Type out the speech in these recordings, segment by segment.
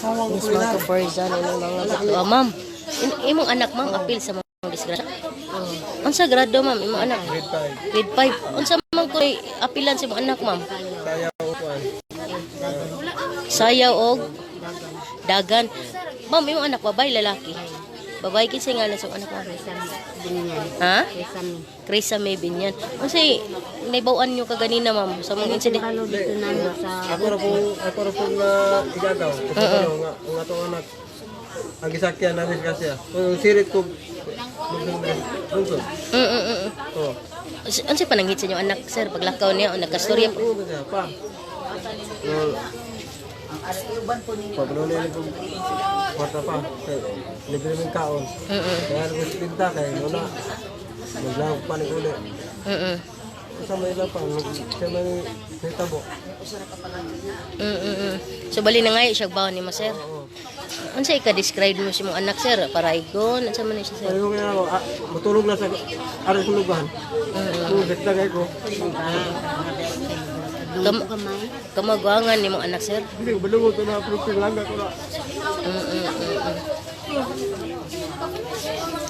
Yes, mga kaparsan, ano mga gato. Ma'am, imong anak, ma'am, apil sa mga disgrasya. Unsa grado, ma'am, imong anak? Grade 5. Unsa man ko apilan sa imong anak, ma'am? Sayaw og dagan. Ma'am, imong anak babae lalaki? Babae kinsa nga sa anak mo? Binyan. Ha? Kesame. Krisa may binyan. Kasi naibawan nyo kaganina, ma'am, sa mga incident. Kalo dito na sa... Ako ra pong igagaw. Kasi nga atong anak ang gisakyan namin kasi. Kung sirit ko lungsod. Oh. Ano pa nanghit sa inyo anak, sir? Paglakaw niya o nagkastorya po? Oo, kasi pa. Pagpanoon niya kung kwarta pa. Libre ng kaon. Kaya nagos pinta kay muna. Maglaog pa ng uli. Kasama nila pa. Siya may tabo. So bali na nga siya baon ni mo, sir? Ano siya ika-describe mo si mong anak, sir? Paraigon? Ano man siya, sir? Paraigon kaya ako. Matulog na sa aras kulugan. Kung nagtagay ko. Kamagwangan ni mong anak, sir? Hindi ko balungot na napulog langga ko na.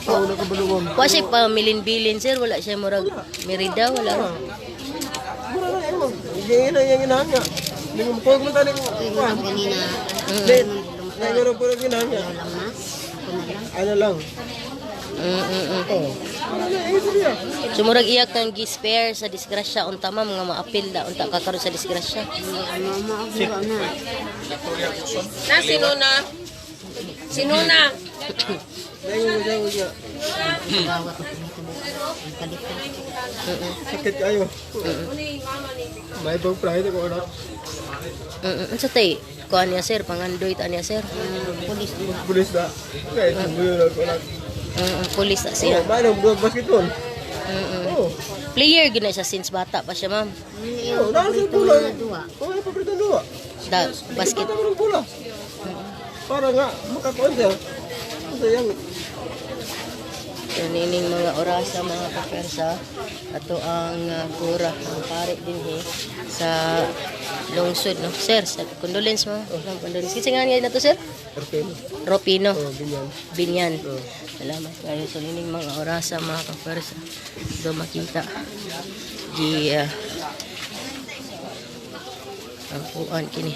Oo, nakabalungon. Kuha siya pa milin-bilin, sir? Wala siya murag merida? Wala rin? Mura na yun. Yung inahanga. Hindi mo mapulog mo tali ko. Kanina. Hindi. Ngayon po lang inahanga. Ano lang. So murag iyak kang gispare sa disgrasya unta ma'am nga maapil da unta kakaroon sa disgrasya. Sino na? Sino na? Sakit kayo. May ibang pride ako anak. Unsa tay? Kuha niya, sir, pangandoy ta niya, sir. Pulis na. Kaya tumbuyo na ako anak. Pulis na siya. May nang basketball. Player gina siya since bata pa siya, ma'am. Oo, nasa bola. Oo, yung paborito luwa. Basket. Ng bola. Para nga makakuan siya. Kasi yan. Kanining mga orasa, mga kapersa. Ato ang kura, ang pare din sa lungsod, no? Sir, sa condolence mo. Condolence. Kasi nga na to, sir? Ropino. Oh, binyan. Binyan. Salamat kayo sa nining mga orasa, mga kapersa. Do makita. Di ang puan kini.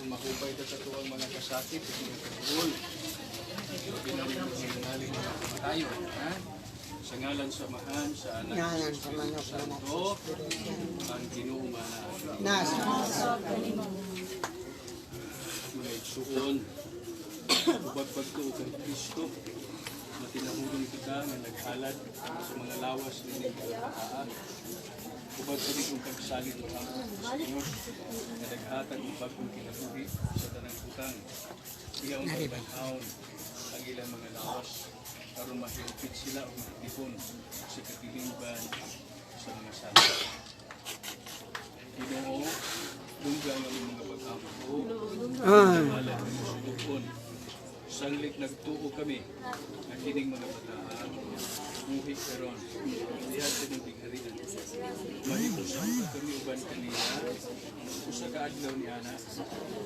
Mahubay ka sa tuwang mga kasakit at mga kaguol. Pinaling tayo, ha? Sa ngalan sa Mahan, sa Anak, sa Espiritu Santo, ang Ginoo May suon, ubag-bag to kay Kristo, na tinahulong kita na naghalad sa mga lawas na nagkakataan. Ubag ka rin kung kagsalit o ang Señor na naghatag ng bagong kinabuhi sa tanang utang. Iyaw ang pagbanhaon ang ilang mga lawas para mahilupit sila o magtipon sa katilingban sa mga sala. Ginoo, lunggang ang mga pag-ampo malam ng sulukon. Sanglit nagtuo kami na kining mga bataan buhi karon diha sa mong tigharian. Mahimusan kami uban kanila usa ka adlaw ni ana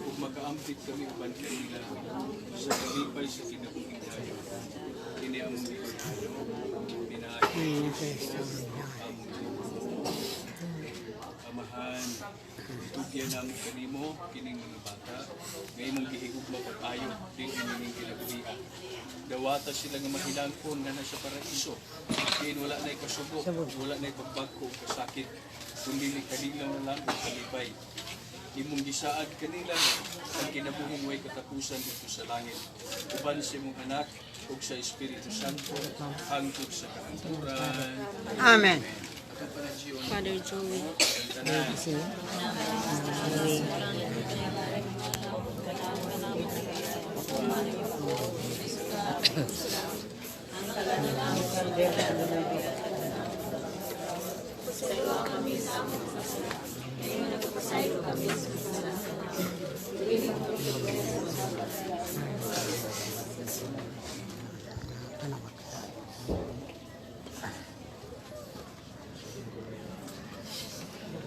ug makaampit kami uban kanila sa kalipay sa kinabuhi dayon. Kini among pinaay. Amahan, tugyan namin kanimo kining mga bata ngayon mong gihigugma pag-ayo din ining kinabuhian. Dawata sila nga mahilangkon na nasa paraiso. Kaya wala na ikasubo, wala na ipagbagko o kasakit, kundi kanilang na lang ang kalipay. Imong gisaad kanila ang kinabuhing way katapusan dito sa langit. Uban sa imong anak o sa Espiritu Santo hangtod sa kahanturan. Amen. Father Joey.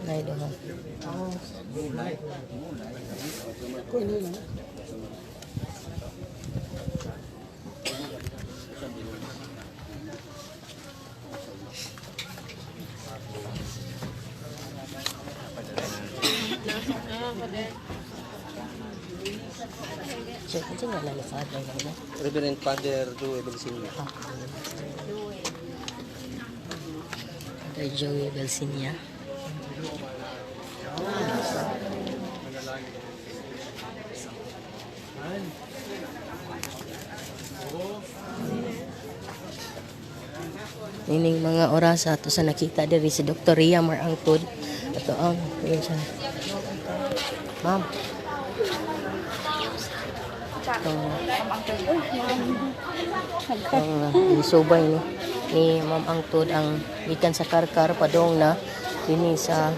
Nay duha. So, kasi nga lalipad na yun. Reverend Father Joe Belsinio. Father Joey Belsinia. Nining mga oras ato sa nakita diri si Dr. Ria Marangtod. Ato ang yun siya. Ma'am. Ang subay ni Ma'am Angtod ang gikan sa Karkar padong na dini sa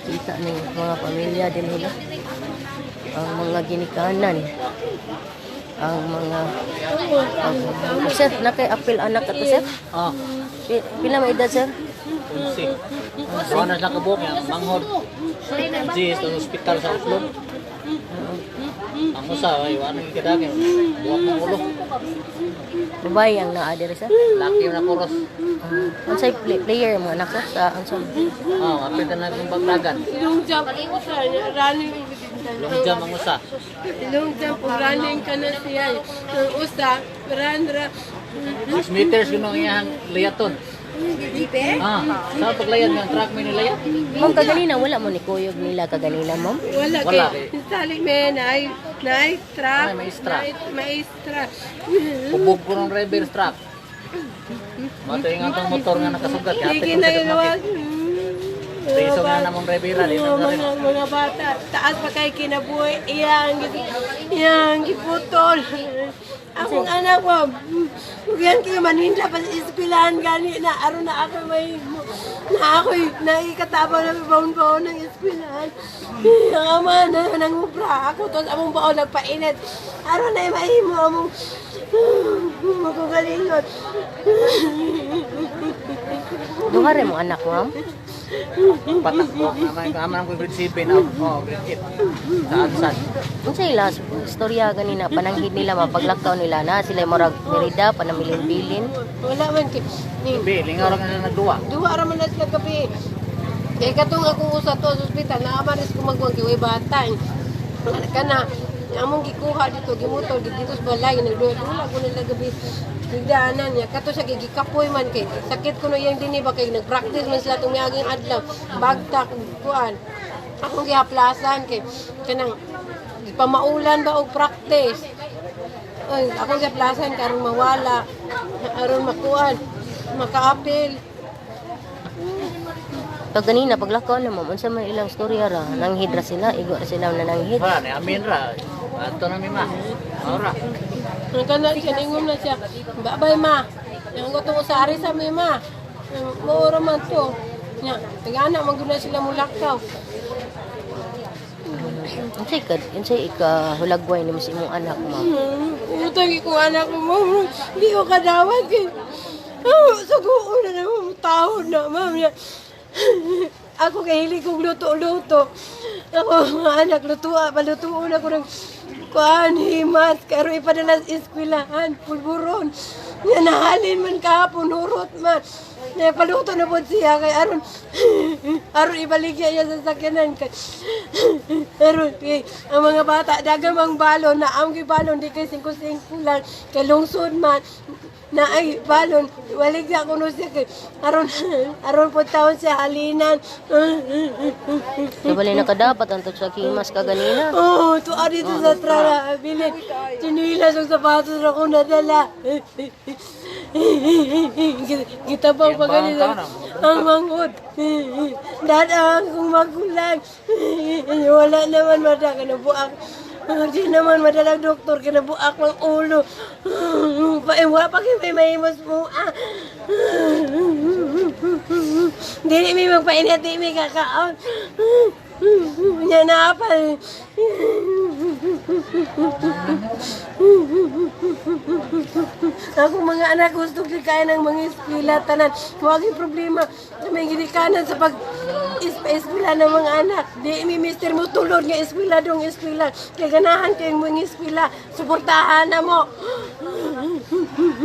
kita ni mga pamilya din nila ang mga ginikanan ang mga sir nakay apil anak ato sir pila may edad sir Buwanas lang kabuk yang manghod. Di sa hospital sa Oslo. Ang usa ay wala nang kadagin. Buwak ng ulo. babae ang naa diri sir. Laki na kuros. Unsay player mga anak sir sa unsay Apil na ng bagdagan. Ilong jump sa running. Yung jam ang usa. Ilong jump running ka na siya. Ang usa, randra. 6 meters kuno iyang layaton. Sa paglayad ng truck may nilayat. Ma'am kaganina wala mo ni kuyog nila kaganina ma'am. Wala Wala, kay. Salig may na-extra. Ay, maestra. Maestra. Pubog ko ng reverse truck. Matay nga itong motor nga nakasugat. Kapit Sige ko na sa yun. kapit. Riso nga namang revera. Mga bata, taas pa kay kinabuhi. Iyang giputol. Akong anak ko, yan kayo maninda pa sa eskwelahan gani na aron na ako may naikatabaw na baon-baon ng eskwelahan. Ang ama na nangubra ako to among baon nagpainit. Aron na mahimo among magkugalingot. Duha rin mo anak ma'am. Patak ko. Aman ko grade 7. Grade 8. Sa Adsad. Unsay ila istorya ganina pananghid nila mapaglakaw nila na sila murag merida panamilin-bilin. Wala man kay Be, lingaw lang na nagduwa. duwa ra man sila gabi. Kay katong akong usa to sa ospital naamaris ko magwag kay bata. Kana among gikuha dito gimutol dito sa balay nagduwa ko nila gabi. Higdaanan niya kato sa gigikapoy man kay sakit ko no yang dinhi ba kay nagpractice man sila tumiyaging adlaw bagtak kuan. Akong gihaplasan kay kanang pamaulan ba og practice. Ay, akong gihaplasan karong mawala aron makuan makaapil. Pag ganina paglakaw na ma'am unsa man ilang istorya ra nanghid ra sila igo ra sila na nanghid. Wala, ni amin ra. Ato na mi ma. Ora. Ang kana siya ningom na siya. Babay ma. Yang ko to sa ari sa mi ma. Maura man to. Nya, tagana man gud na sila mulakaw. Unsay ika hulagway nimo sa imong anak ma'am. Utang ko anak mo. Di ko kadawat kay. Sugo na naman taon na ma'am. Ako kay hili kong luto-luto. Ako mga anak palutuon ako ng kuan himas karo ipadala sa eskwelahan pulburon. Nga nahalin man kahapon hurot man. Na paluto na po siya kay aron ibaligya niya sa sakyanan kay aron ang mga bata dagamang balon na ang balon di kay 5-5 lang kay lungsod man na ay balon waligya ko no siya kay aron po taon siya halinan. Kabali na kadapat anto sa kimas kaganina. Oh, tu dito sa trara bilit chinilas og sapatos ra ko nadala. Kita pa ganito ang manghod. Dadang kung magulang. Wala naman mada kinabuak. Di naman madalang doktor kinabuak ng ulo. Wala pa kayo may mahimos mo. Di may magpainat, di may kakaon. Yan na pa. Ako mga anak gusto ko kaya ng mga eskwela tanan. Huwag yung problema sa may ginikanan sa pag eskwela ng mga anak. Di mi mister mo tulod nga eskwela dong eskwela. Kaya ganahan kayong mga eskwela. Suportahan na mo.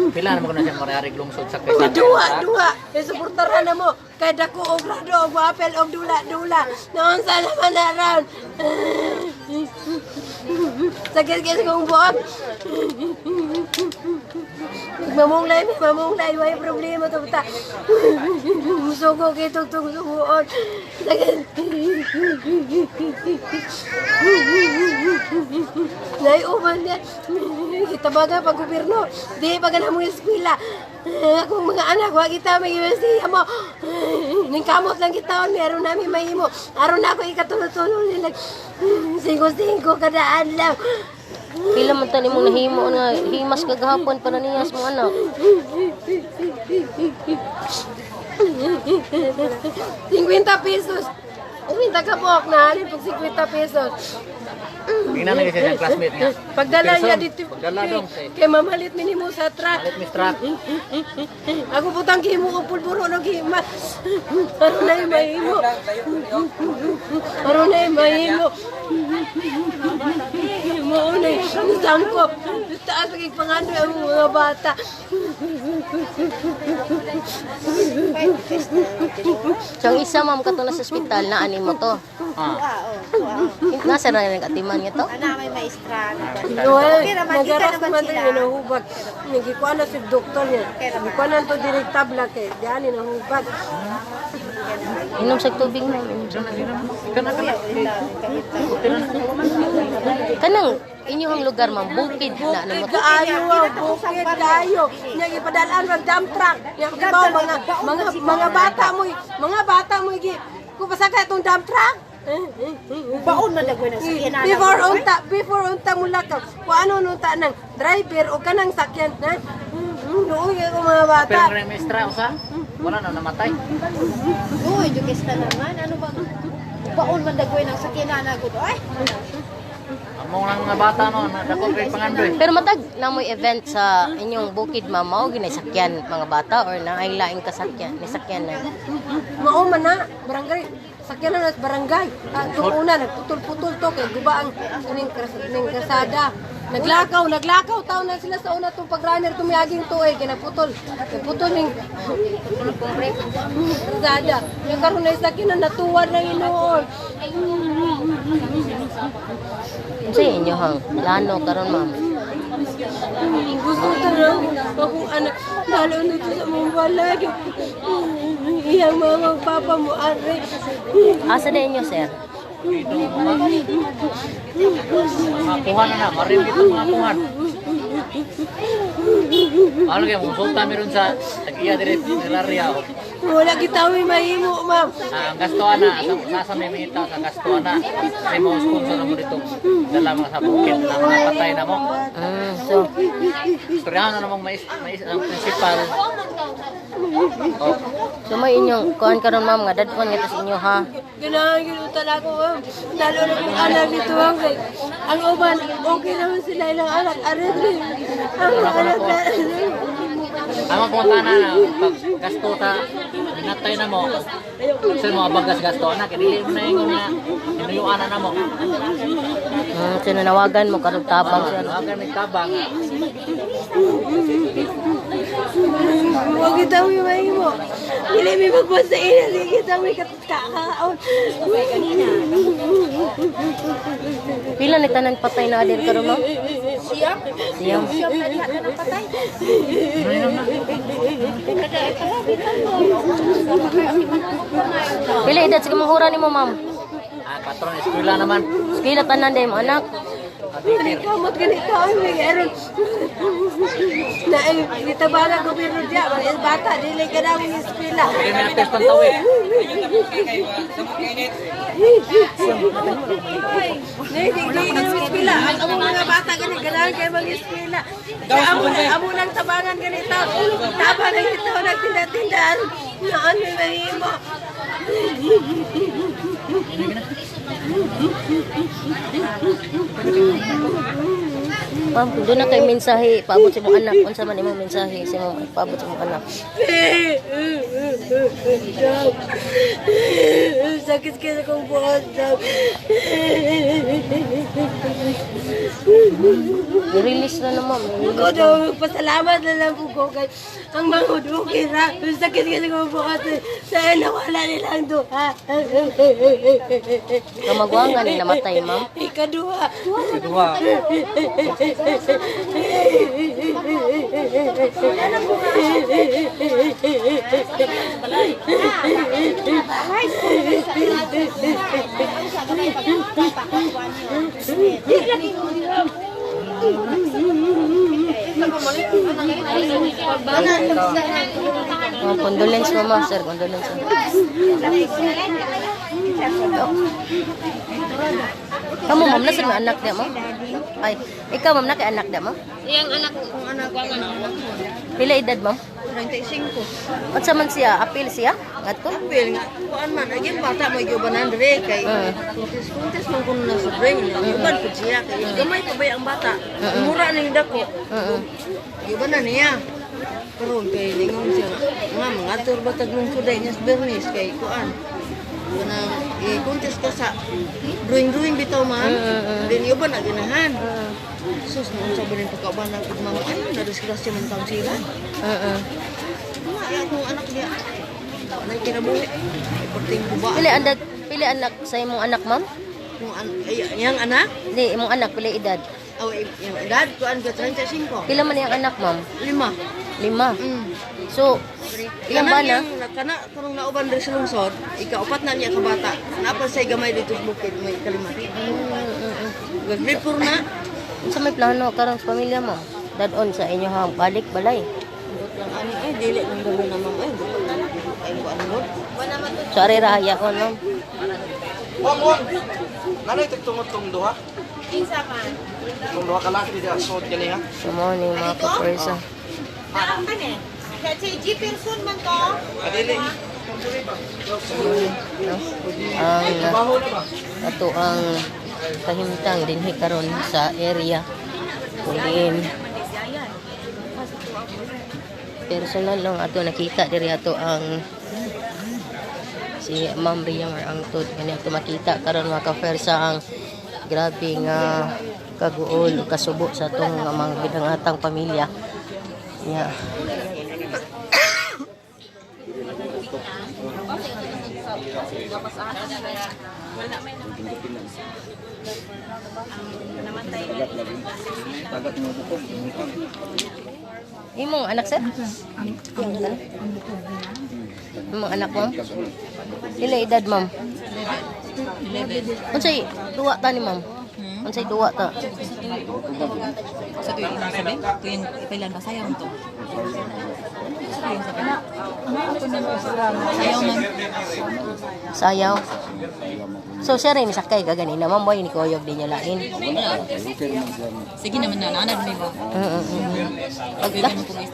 Pila naman ko na siya mariarig lungsod sa Mga kaysa. duwa. Kaya suportahan na mo. Kaya dako og grado og apel og dula. Noon sa naman na ron. Sakit-sakit kong buwan. Mamunglay, may problema ito ta. Musugo kitong suguon. Naiuman niya. Kita baga pag gobyerno. Di baga na mong eskwela. Akong mga anak, wag kita may iwestiya mo. Ningkamot lang kita, meron namin mahimo. Aron na ako ikatulong-tulong nila. Singko-singko kada adlaw. Pila man tani mo nahimo nga himas kagahapon para niyas mo anak. 50 pesos. Uminta ka po, nahalin pag 50 pesos. Tingnan na siya siyang classmate niya. Pagdala niya Person, dito. pagdala dong. Kay mamalit minimo sa truck. Malit Miss Truck. Ako putang kimo ko pulburo ng hima. Aron na yung mahimo. Aron na yung mahimo. Mauna yung sangkop. Taas maging pangano ang mga bata. So ang isa ma'am katong sa ospital na ani mo to. Nasa na nang atiman nga to? May maestra. Noel, nagaras naman rin yung nahubag. Nagikuan na si doktor niya. Nagikuan na ito direktabla kay diyan ni nahubag. Inom sa tubig ma'am. Kanang inyong lugar ma'am, bukid na ano mo to? Bukid kayo. Nya ipadalaan mag dump truck. Nya kibaw mga bata mo gi. Ku pasaka itong dump truck. Baon na dagway ng sakyanan. Before unta mula ka. Kung ano unta ng driver o kanang sakyan na. Luoy ako mga bata. Pero nga Miss Truck, usa? Wala na namatay. Oo, educate ka naman. Ano ba? Baon man dagway ng sakyanan ako to. Ay! Among lang mga bata no, dako kay pangandoy. Pero matag na mo'y event sa inyong bukid ma'am, mao ginasakyan mga bata or nangailaing kasakyan, ni sakyan na. Mao man na barangay. Sakyan na sa barangay. Kung una nagputol-putol to kay guba ang ning kasada. Naglakaw taon na sila sa una tong pag-runner tumiyaging tuig ginaputol. Naputol ning kasada. Yung karon na sakyan na natuwad ng inuon. Sa inyo hang lano karon ma'am. Gusto talaga akong anak lalo nito sa mong balag. Iyang mama papa mo are. Asa na inyo sir? Makuha na, marim kita makuha. Ano kaya musulta meron sa tagiya dire nilarya. Wala kita may mahimo ma'am. Ang gasto ana sa may minita sa gasto ana. Ay mo sponsor mo dito. Dala mga sa bukid na mga patay na mo. So Istoryahan na namang ang principal. Oh. so may inyong kuan karon ma'am nga dadpon nga sa inyo ha. Ganahan ginutan ako ma'am. Lalo na yung anak nito ma'am. Ang uban, okay naman sila ilang anak. Arit rin. Ang anak na. Ang punta na pag gasto ta inatay na mo. Sa mga bagas gasto na kini mo na ingon nga inuyuan na mo. So nanawagan mo karong tabang sir. Agar may tabang. Huwag kita may mahimo. Dili may magbasa ina. Dili kita may kakakaon. Pila ni tanan patay na adir karon ma'am? Siyam? Siyam. Siyam na lahat na napatay. Pila edad sa kamanghuran nimo ma'am? Patron eskwela naman. Skila tanan day mo anak. Kamot ganito ang mayroon. Na itabala gobyerno diya, bata dili ka daw ng eskwela. Kaya may ates pantawid. Hindi ng eskwela. Ang mga bata gani ganahan kay mga eskwela. Amo lang tabangan ganito. Tabangan ito nagtinda-tindahan. Naan may mahimo. Ma'am, kung doon na kayo mensahe, paabot sa mong anak. Unsa man imong mensahe sa mong paabot sa mong anak? Sakit ka kong buhat. I-release na na, ma'am. Ako daw, pasalamat na lang po ko kay ang mga okay na. Sakit ka kong buhat. Saan nawala nilang duha. Kamagwangan ni namatay, ma'am. Ikaduha. Kedua. Oh, condolence, mama, sir. Condolence. Kamu, ma'am, nasa may anak niya, ma'am? Ay, ikaw, ma'am, naka anak niya, ma'am? Yang anak ko, kung anak ko, anak ko. Pila edad, ma'am? 35. Unsa man siya? Apil siya? Ngadto? Apil nga, kuan man, agin bata mo yubanan dire kay kuntis man kuno na sa brain, yuban ko siya kay gamay pa ba ang bata. Mura ning dako. Yubanan niya. Karon kay lingon siya nga mga tur ba tag nung suday niya sa Bernis kay kuan. Kanang kuntis ka sa drawing bitaw man. Din yuban na ginahan. Sus nung sa bilin pagkaban ng mga ay na disgrasya man taong sila. Ay akong anak niya. Nay kinabuhi. Iporting buba. Pili anak sa imong anak, ma'am? Yang anak? Di, imong anak, pili edad. Oh, yung edad ko an 35. Pila man yung anak, ma'am? 5. 5. So, ilang ba na? Kana karong nauban diri sa lungsod, ikaupat na niya ka bata. Napal say gamay dito sa bukid may kalima. Before na. Sa may plano karon sa pamilya mo? Dadon sa inyo ha, balik balay. Ani ay dili nang dali na ma'am ay. Ay ko ano. So, ari rahaya ko, ma'am. Wag. Nanay tugtungod-tung duha. Kinsa man? Kung duha ka lang di suot kani ha. So, mo ni mga kapersa. Daang man eh. Kasi G person man to. Adili. Ato ang kahimtang dinhi karon sa area kuliin personal lang ato nakita diri ato ang si Ma'am Riyang Angtod kani ato makita karon mga kafersa ang grabe nga kaguol kasubo sa atong mga bidangatang pamilya yeah. Imong anak sir? Imong anak mo? Ila edad ma'am? 11. Unsay duwa ta ni ma'am? Unsay duwa ta? Sa tuwing sabi, tuwing ipailan ba sayaw to? Sayaw man. Sayaw. So siya rin sakay ka ganina ma'am boy ni koyog din niya lain. Sige naman na, naanad mo ba?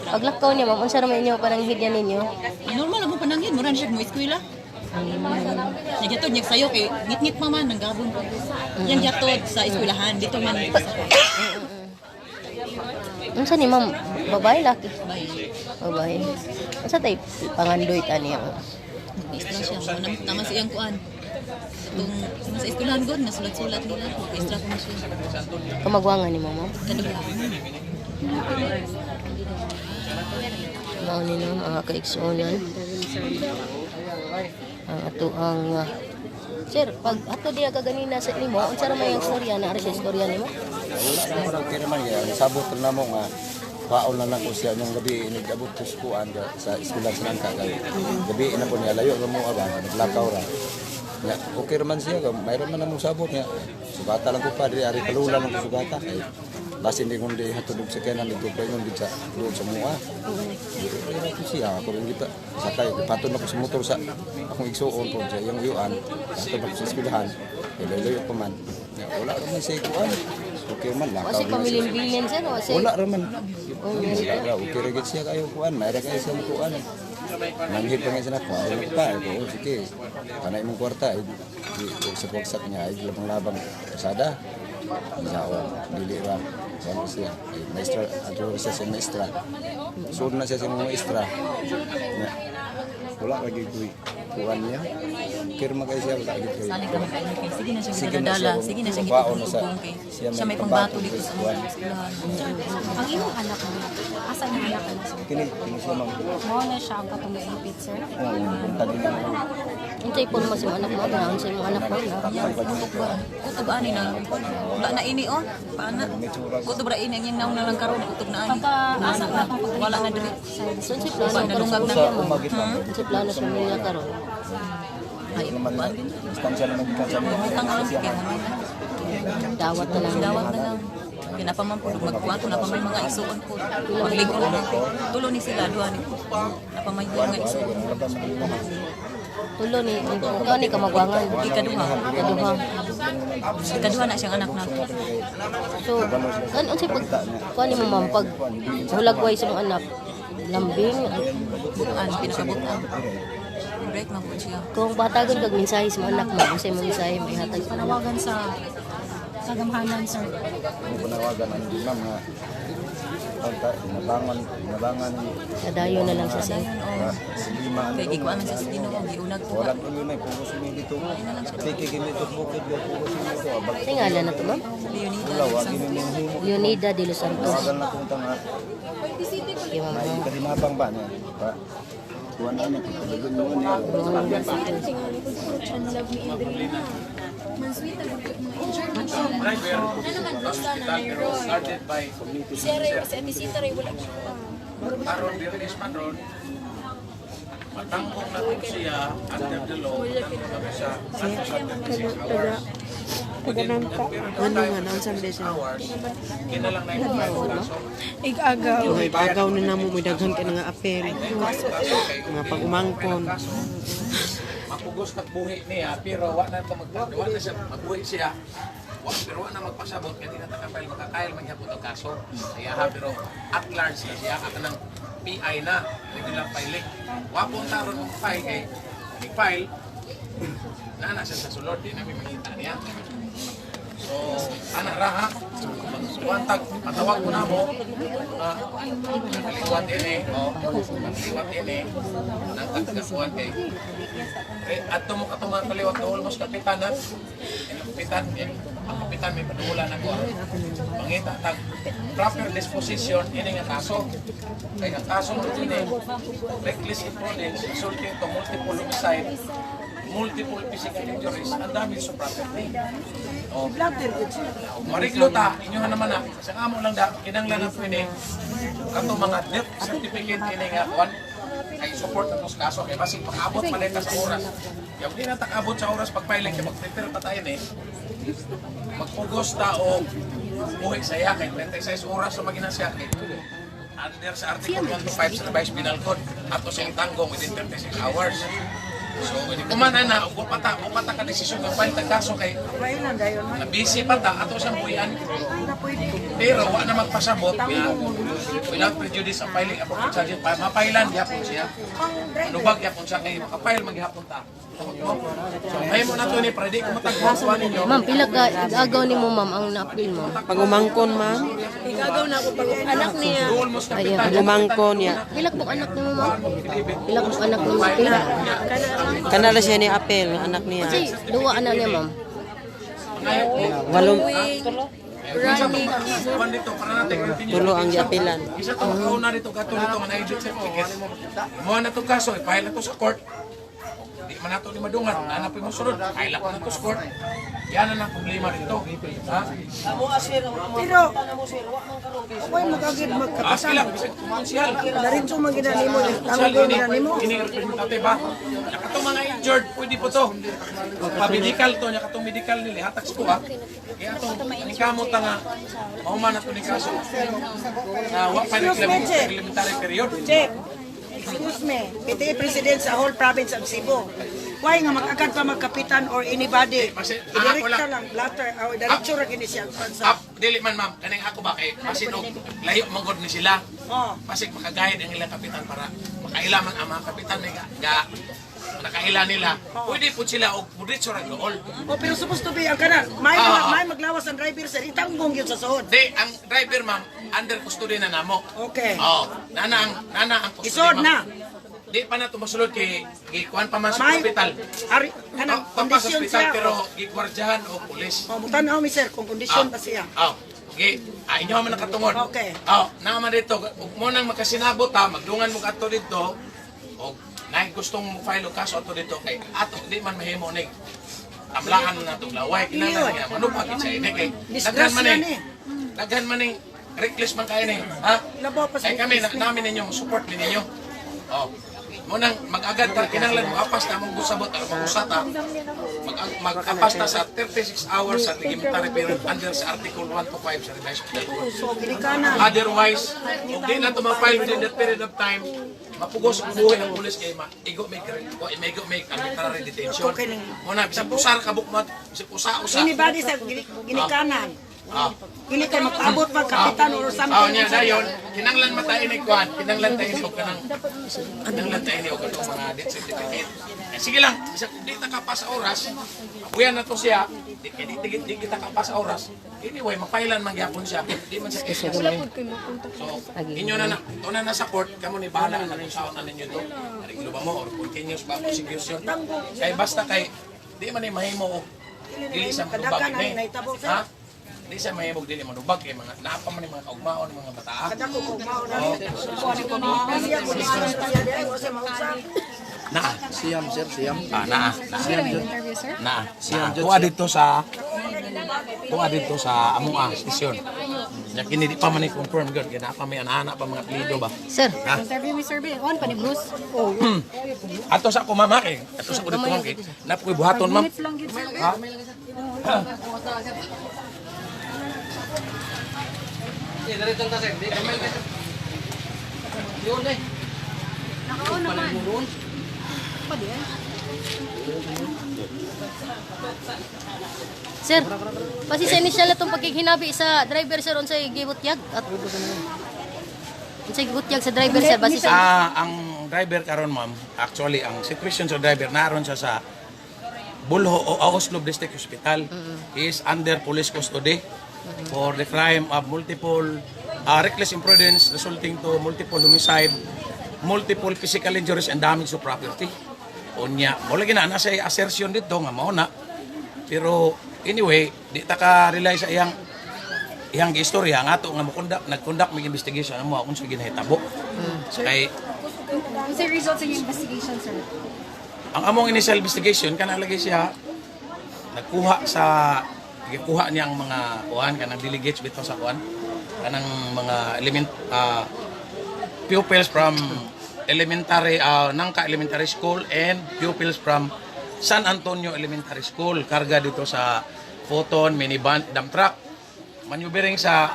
Paglakaw niya ma'am, unsa naman inyo pananghid niya ninyo? Normal na mo panangin, mura na siya mo eskwela. Nagyatod niya sayo kay ngit-ngit pa man ng gabon. Yang yatod sa eskwelahan dito man sa Unsa ni ma'am? Babae laki? bay. Babae. Unsa tay pangandoy ta niya? Extra siya, naman siyang kuan. Itong sa eskwelahan god nasulat-sulat nila, extra ko na siya. Kamagwangan ni ma'am. Kadugla. Mao ni no mga kaigsuonan. Ang ato ang sir, pag ato diya ka ganina sa nimo, unsa ra may ang istorya na ari sa istorya nimo? Wala kay naman yan. Sabot na mo nga paon na ko siya nung gabi nagabot ko sa kuan sa eskwela sa Langka kay gabi na po niya layo ra mo abang naglakaw ra. Ya, okay man siya, mayroon man namong sabot niya. Sugata lang ko pa diri ari kalula lang ko sugata kay basin di kundi hatulog sa kanan dito pa ngon bitsa do sa mua. Ira ko siya ako rin kita sakay paton ako sa motor sa akong igsuon po sa yung yuan paton ako sa eskwelahan. Layo pa man. Ya, wala ra man siya kuan. Okay man lakaw. Kasi pamilin-bilin sir o sir? Wala ra man. Wala ra okay ra gid siya kayo kuan, mayra kayo sa kuan. Nanggit pa nga sila ko, ay magpa, ito, sige, panay mong kwarta, sa pagsak niya, ay labang-labang kasada. Jawa, dili ra. Saan ko siya? Maestra, ato siya sa maestra. Sunod na siya sa maestra. Wala lagi ito kuhan niya. Kirma kayo siya, wala lagi ito. Saling kami kayo kay. Sige na siyang ginadala. Sige na siyang gitugtugong kay. Siya may pangbato dito sa mga eskwelahan. Ang imong anak mo, asa niya anak na siya? Kini siya mang. Mo na siya ang katong isipit, sir. Puntag niya. Unsay po mo sa mga anak mo, na unsay mga anak mo na. Kutub ani na. Wala na ini oh. Paana. Kutub ra ini ang naon na lang karon kutub na ani. Asa na pang Wala na diri. Unsay plano Wala na lungag na niya mo. Unsay plano sa mga karon? Ay, Naman kuan. distansya naman di kansa mo. Utang alam kay mo. Dawat na lang. Dawat na lang. Pinapaman po magkuha ko na pa may mga isuon po. Magligo na po. Tulo ni sila duha ni. Napamay ko mga isuon. Tulo ni ikaw ni kamagwangan. Ikaduha. Ikaduha. Ikaduha na siyang anak na. So, unsay pag kuan mo ma'am pag hulagway sa mga anak? Lambing, Butan, pinakabutan. Break man po siya. kung batagon kag mensahe sa mga anak mo, unsay mo mensahe may hatag sa kanila? panawagan sa gamhanan, sir. Ang panawagan ang imam nga pagka inabangan Kadayo na lang sa siya. lima Kaya gikuan man siya sa Ginoo, giunag po. wala ko yun ay puro sumi dito. Sige kini to bukid yo puro sumi dito. Abag Say ngalan na to ma'am? Leonida. wala wagi ni himo. Leonida de Los Santos. Tawagan na kung tanga. Okay, ma'am. May kalimabang ba niya? Pa. Kuan na pagdagon mo niya. Driver, hospital, pero started by community service. Aron, Biris man ron, matangkong natin siya under the law, matangkong natin siya Ano nga nang Sunday siya? kinalang na yung kaso. Igagaw. May bagaw na namo may daghan ka nga apel. Mga pagumangkon. Mapugos nagbuhi niya, pero wala na ito magpagawa na siya, magbuhi siya. Pero wala na magpasabot, kaya di na takapal makakail maghapon ang kaso. Kaya pero at large na siya, at ng PI na, regular filing. Wapong taron mong file kay file na siya sa sulod, di namin makita niya. So, anak ra ha, magtuwantag, matawag mo na mo, liwat ini, liwat ini, nang kagkakuan kay at tumo katuman kaliwat na almost kapitan ha, ang kapitan may panulan ako ha, mangita tag proper disposition, ini nga kaso, kaya ang kaso mo ini, reckless imprudence, resulting to multiple homicide, multiple physical injuries, ang dami sa property. O, mariklo ta, inyohan naman na, sa amo lang da, kinanglan ang pwede, kato mga death certificate ini nga kuan, ay support na tos kaso, kaya basig pag-abot malita sa oras. Yung di na tak-abot sa oras pag-filing, kaya mag-prepare pa tayo eh, magpugos ta o buhay saya, kaya 36 oras na maginasya, under sa Article 125 sa Revised Penal Code, ato siyang tanggong within 36 hours. So, kumanan na, upata ka desisyon ng file tag kaso kay busy pa ta, ato siyang buhian. Pero wala na magpasabot, without prejudice ang filing, appropriate charges, mapailan, yapon siya. Lubag, yapon siya, kay makapile, maghihapon ta. So, may mo na ito ni, para di ko matagpuan ninyo. Ma'am, pila ka agaw ni mo ma'am ang na-appeal mo? Pagumangkon ma'am. Igagaw na ako pag anak niya. Almost kapitan. Pagumangkon ya. Pila pong anak ni mo ma'am? Pila pong anak ni mo? Pila? Kanala siya ni apel ang anak niya. Kasi duwa anak niya ma'am. Walong Kuhan dito, para natin continue. tulo ang giapilan. Isa to, kauna dito, gato dito, nga na-edit certificate. Muha na itong kaso, ipahil na ito sa court. Di man nato ni madungan, nanapin mo sunod, file ako na ito sa court. Yan na ang problema dito. Ha? Pero, ako'y magkagid Ask lang, konsyal. Narin sa mga ginanimo. Konsyal, ini representative ba? Nakatong mga injured, pwede po to. Pa-medical to, nakatong medical nila, hataks ko ha. Kaya itong nikamot nga, mahuman na ito ni kaso. Na wapay na elementary period. Check. Excuse me, PTA President sa whole province of Cebu. Why nga mag-agad pa magkapitan or anybody? Direkta lang, later, or diretso ra gini siya. Dili man ma'am, kaning ako ba kay basin og layo manggod ni sila. Oh. Pasig makagayad ang ilang kapitan para makailaman ang mga kapitan ni ga nakaila nila. Pwede po sila og diretso ra goal. Oh, pero supposed to be ang kana, may maglawas ang driver sir, itanggong gyud sa suod. Di ang driver ma'am under custody na namo. Okay. Oh, nana ang custody. Isod ma'am. na. Di pa na tumasulod kay kuan pa man sa May- hospital. Ari, kanang Pampas sa kondisyon hospital siya. pero gigwardyahan o pulis. Oh, mutanaw mi sir kung kondisyon pa siya. Okay. Inyo man nakatungod. Okay. Naman dito, ug mo nang makasinabot ha, magdungan mo kadto dito. Og nay gustong mo file og kaso ato dito kay ato di man mahimo ning amlaan na to laway kinahanglan nga manupag sa ini kay daghan man Disgrasya ning ni. daghan man ning reckless man kay ni. Ha? Labaw pa sa Ay kami namin ninyo support mi ninyo. Mo nang mag-agad ta kinahanglan mo apas ta mong gusabot ang mag-usat ha. Mag-apas ta sa 36 hours sa limitary period under sa article 125 sa revised penal code. so ginikanan. Otherwise, kung di na ito ma-file within that period of time, mapugos ang buhay ng pulis kay maigo may arbitrary detention. Muna, bisang pusar kabukmat, bisang pusa-usa. Anybody sa ginikanan. Dili kay magpaabot pag kapitan or something. Niya dayon, kinanglan matain ni Kwan, kinanglan tayo ni kanang kinanglan tayo ni kanang mga death certificate. Sige lang, bisag di ta kapas sa oras, buyan na to siya, di kita kapas sa oras. Anyway, mapailan man gyapon siya. Di man siya kasi. So, inyo na to na sa court, kamo ni bahala na ning saon na ninyo to. Ariglo ba mo or continuous ba prosecution? Kay basta kay di man ni mahimo og dili sa lubag ni. Ha? Di siya mahimog dili manubag kay mga naapa man ni mga kaugmaon mga bataa. Kadako ko mao na. Siya ko siya mausap. Siyam, sir, siyam. Tuwa dito sa among station. Ya kini di pa man i-confirm gud kay naapa may ana pa mga apelyido ba. Sir, Interview mi Sir Bill. On pa ni Bruce. Ato sa ako mama kay ato sa ko dito kay napoy buhaton ma'am. Minutes lang gid sir. Nakaon naman. Pa di sir, pasi sa initial na itong pagkihinabi sa driver sir on sa gibutyag at sa gibutyag sa driver sir basi sa Ang driver karon ma'am, actually ang situation sa driver naron siya sa Bulho o Oslob District Hospital. He is under police custody for the crime of multiple reckless imprudence resulting to multiple homicide, multiple physical injuries and damage to property. Unya, wala gina na sa assertion dito nga mao na. Pero anyway, di ta ka rely sa iyang istorya nga ato nga nag-conduct mig investigation mo kung sa ginahitabo. So kay What's the results of your investigation, sir? ang among initial investigation kanalagay siya nagkuha niya ang mga kuan kanang delegates bitaw sa kuan kanang mga pupils from elementary Nangka Elementary School and pupils from San Antonio Elementary School karga dito sa Photon minivan dump truck maneuvering sa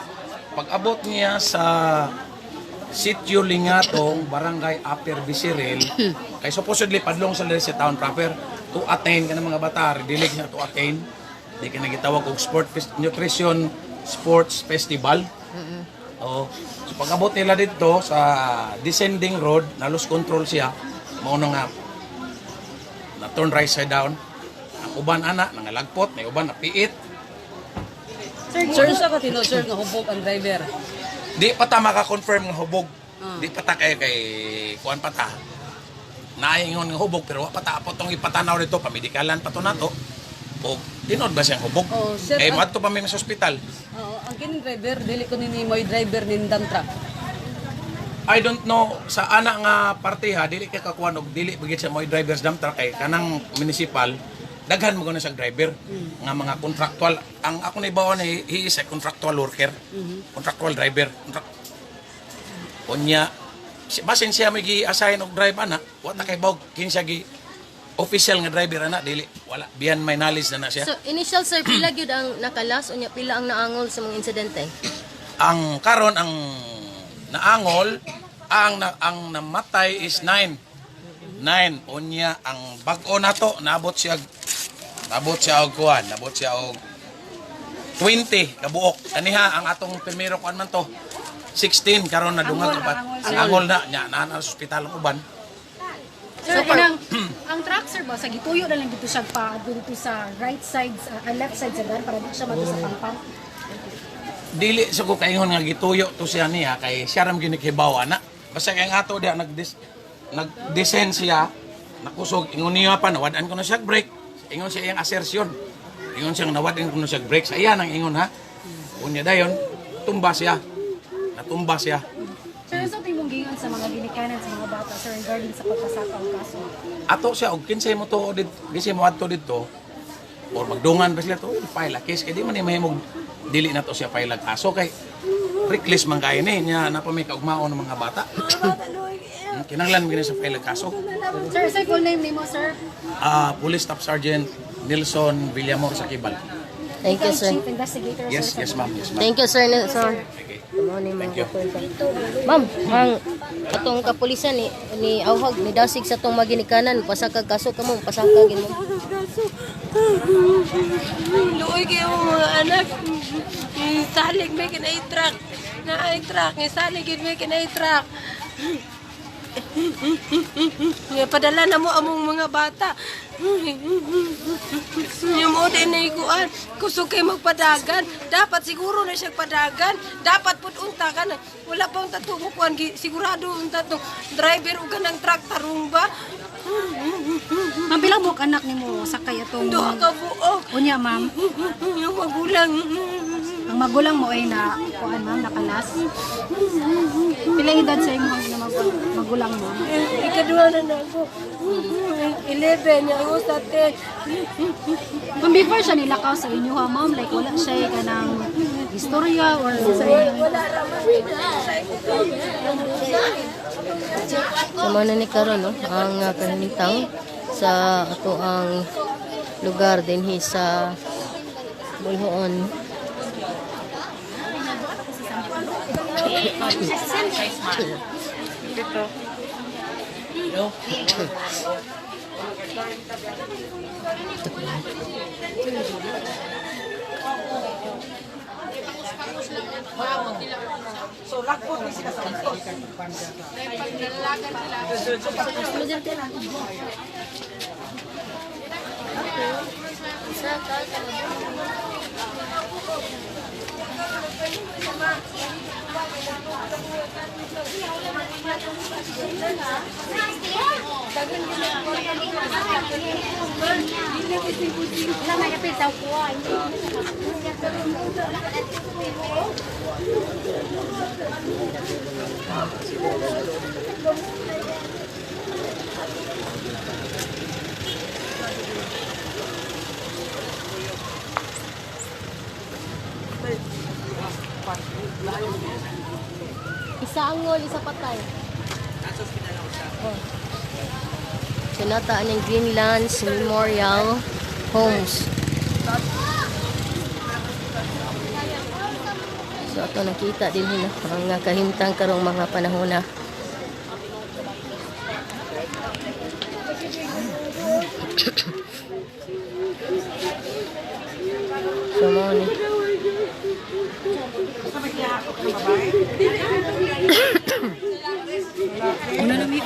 pag-abot niya sa Sitio Lingatong, Barangay Upper Bisiril, kay supposedly padlong sa sa town proper to attain kanang mga bata, dilig na to attain. Di ka nagitawag og nutrition sports festival. So pag-abot nila dito sa descending road, na lost control siya, mao nga na turn right side down. Ang uban ana nangalagpot, may uban na piit. Sir, sa katino, sir, nga hubog ang driver. Di pa ta maka-confirm nga hubog. Di pa ta kay kuan pa ta. Naingon nga hubog pero wa pa ta apot tong ipatanaw dito pamedikalan pa to nato. O tinod ba siyang hubog? Sir, Kay madto pa mi sa ospital. Ang kining driver, dili ko nini mo'y driver nin dump truck. I don't know sa ana nga partiha dili kay kakuan og dili bigit sa moy drivers dump truck kay kanang municipal daghan mo guna sa driver nga mga contractual ang ako ni bawon he is a contractual worker contractual driver unya basin siya may gi-assign og drive ana wa ta kay bawog kinsa gi official nga driver ana dili wala beyond my knowledge na siya. So initial sir pila gyud ang nakalas unya pila ang naangol sa mga insidente? Ang karon ang naangol ang namatay is 9. 9 unya ang bag-o nato naabot siya og kuan, naabot siya og 20 kabuok. Kaniha ang atong primero kuan man to 16 karon na dungag kapat. Ang angol na nya na ospital ang uban. Sir, ang truck sir ba, sa gituyo na lang dito siya pa, dito sa right side, left side sa dan, para dito siya madto sa pampang. Dili sa ko kaingon nga gituyo to siya niya kay siya ram ginikibaw ana. Basta kay nga ato dia nag-descend siya, nakusog ingon niya pa nawadan ko na siya break. Ingon siya iyang assertion. Ingon siya nawadan ko na siya break. Sa iya nang ingon ha. Unya dayon tumba siya. Natumba siya. Sir, sa tingong gingon sa mga ginikanan sa mga bata sir regarding sa pagkasakaw kaso. Ato siya og kinsay mo to dito, kinsay mo adto dito. Or magdungan ba sila to, file a case kay di man ni mahimog dili na to siya file kaso kay reckless man kay ni nya na pa may kaugmaon ng mga bata. Kinahanglan gini sa file kaso. Sir, full name nimo sir? Police Staff Sergeant Nelson Villamor Sakibal. Thank you, sir. Chief Investigator Yes, sir. yes ma'am, yes ma'am. Thank you, sir. Nelson. Thank you. Ma'am, ang atong kapulisan ni Auhag ni dasig sa tong maginikanan pasakag kaso kamo pasakagin mo. Luoy kayo mga anak. Salig may kinay-truck. Na-truck. Salig may kinay-truck. Padala na mo among mga bata. Yung mo din na ikuan. Kusog kayo magpadagan. Dapat siguro na siya padagan. Dapat pud unta ka na. Wala pa unta tumukuan. Sigurado unta to. Driver o ganang truck tarong ba? Ma'am, bilang mo anak nimo sakay atong Doha ka buok. unya ma'am. Yung magulang. Ang magulang mo ay na kuan ma'am nakalas. Pila edad sa imong magulang mo? Ikaduha na ako. 11, yung sa 10. Ma'am, before siya nilakaw sa inyo ha ma'am, like wala siya kanang istorya or sa Wala raman. Sama na ni karon no ang kahinitang sa ato ang lugar dinhi sa Bulhoon. So, lakpot ni sila sa utos. Isa angol, isa patay. Oh. Sinataan ng Greenlands Memorial Homes. So ato nakita din na ang kahimtang karong mga panahon na. So mo ni. Ano na mi?